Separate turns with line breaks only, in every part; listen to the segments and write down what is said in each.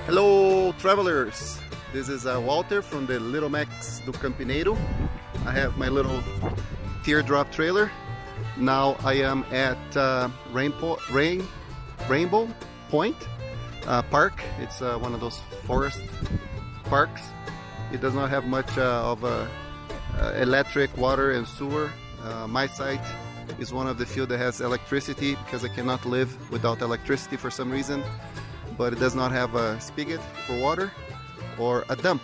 Hello travelers, this is Walter from the Little Max do Campineiro. I have my little teardrop trailer. Now I am at Rainbow Point Park. It's one of those forest parks. It does not have much of electric, water and sewer. My site is one of the few that has electricity because I cannot live without electricity for some reason. But it does not have a spigot for water or a dump.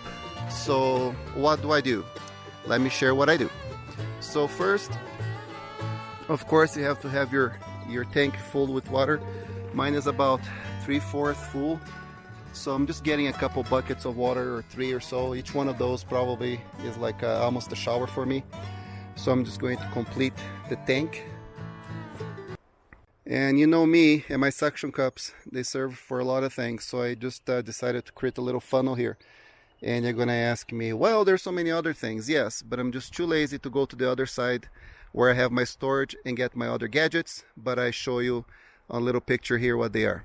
So what do? Let me share what I do. So first, of course, you have to have your tank full with water. Mine is about 3/4 full. So I'm just getting a couple buckets of water, or 3 or so. Each one of those probably is like almost a shower for me. So I'm just going to complete the tank. And you know me and my suction cups, they serve for a lot of things. So I just decided to create a little funnel here. And you're gonna ask me, well, there's so many other things. Yes, but I'm just too lazy to go to the other side where I have my storage and get my other gadgets. But I show you a little picture here what they are.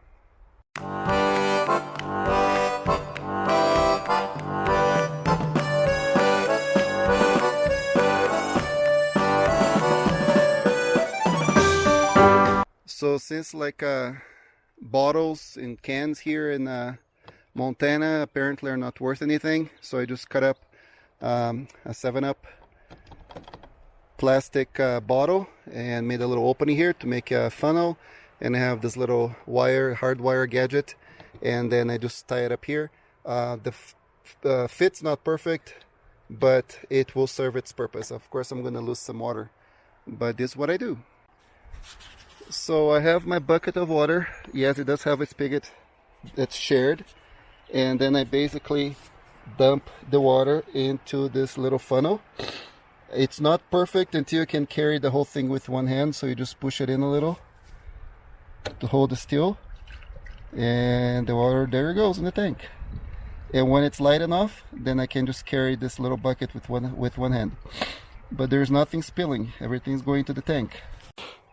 So since like bottles and cans here in Montana apparently are not worth anything, so I just cut up a 7-Up plastic bottle and made a little opening here to make a funnel, and I have this little hard wire gadget, and then I just tie it up here. The fit's not perfect, but it will serve its purpose. Of course I'm gonna lose some water, but this is what I do. So I have my bucket of water. Yes, it does have a spigot that's shared. And then I basically dump the water into this little funnel. It's not perfect until you can carry the whole thing with one hand. So you just push it in a little to hold it still. And the water, there it goes in the tank. And when it's light enough, then I can just carry this little bucket with one hand. But there's nothing spilling. Everything's going to the tank.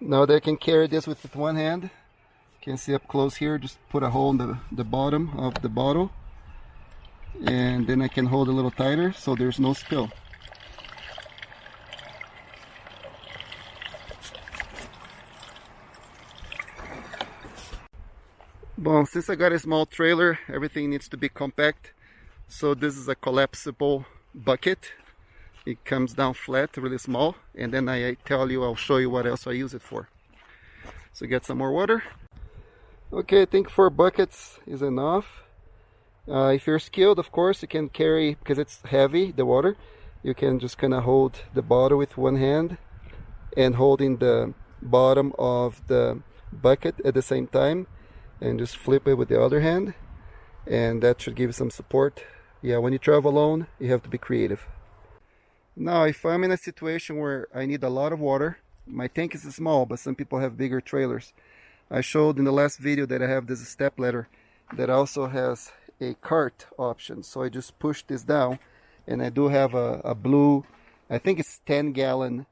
Now that I can carry this with one hand, you can see up close here, just put a hole in the bottom of the bottle, and then I can hold a little tighter so there's no spill. Well, since I got a small trailer, everything needs to be compact, so this is a collapsible bucket. It comes down flat, really small, and then I'll show you what else I use it for. So get some more water. Okay, I think 4 buckets is enough. If you're skilled, of course, you can carry, because it's heavy, the water, you can just kind of hold the bottle with one hand and holding the bottom of the bucket at the same time, and just flip it with the other hand, and that should give you some support. Yeah, when you travel alone, you have to be creative. Now, if I'm in a situation where I need a lot of water, my tank is small, but some people have bigger trailers. I showed in the last video that I have this step ladder that also has a cart option. So I just push this down, and I do have a blue, I think it's 10-gallon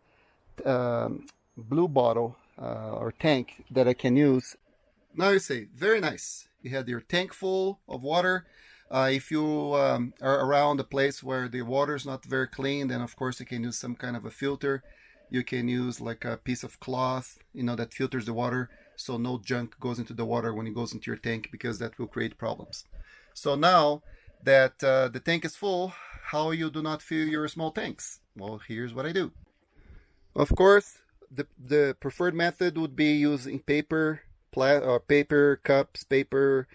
blue bottle or tank that I can use. Now you say, very nice. You have your tank full of water. If you are around a place where the water is not very clean, then of course you can use some kind of a filter. You can use like a piece of cloth, that filters the water, so no junk goes into the water when it goes into your tank, because that will create problems. So now that the tank is full, how you do not fill your small tanks? Well, here's what I do. Of course, the preferred method would be using paper cups, paper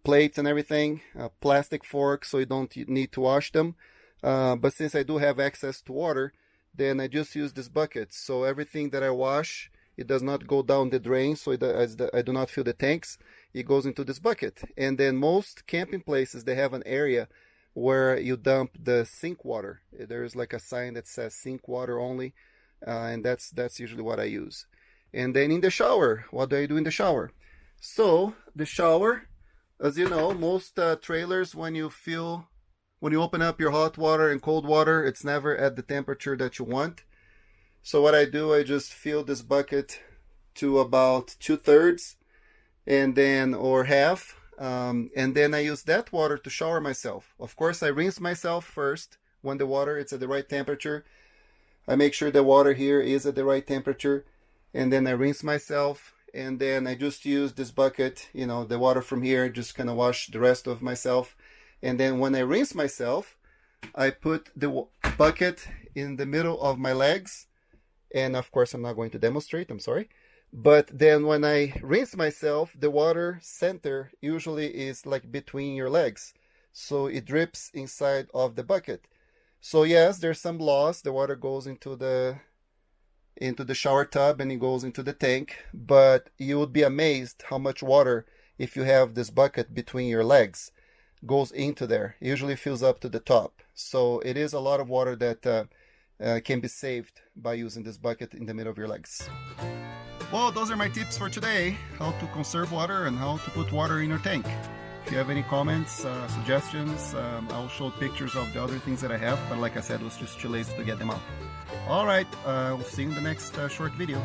plates and everything, plastic forks, so you don't need to wash them. But since I do have access to water, then I just use this bucket. So everything that I wash, it does not go down the drain, so I do not fill the tanks. It goes into this bucket. And then most camping places, they have an area where you dump the sink water. There's like a sign that says sink water only, and that's usually what I use. And then in the shower, what do I do in the shower? So the shower, as you know, most trailers, when you open up your hot water and cold water, it's never at the temperature that you want. So what I do, I just fill this bucket to about 2/3, and then, or half, and then I use that water to shower myself. Of course, I rinse myself first when the water is at the right temperature. I make sure the water here is at the right temperature, and then I rinse myself, and then I just use this bucket, you know, the water from here, just kind of wash the rest of myself. And then when I rinse myself, I put the bucket in the middle of my legs, and of course I'm not going to demonstrate, I'm sorry. But then when I rinse myself, the water center usually is like between your legs, so it drips inside of the bucket. So yes, there's some loss. The water goes into the shower tub and it goes into the tank, but you would be amazed how much water, if you have this bucket between your legs, goes into there. It usually fills up to the top. So it is a lot of water that can be saved by using this bucket in the middle of your legs. Well, those are my tips for today, how to conserve water and how to put water in your tank. If you have any comments, suggestions, I'll show pictures of the other things that I have, but like I said, I was just too lazy to get them out. Alright, we'll see you in the next short video.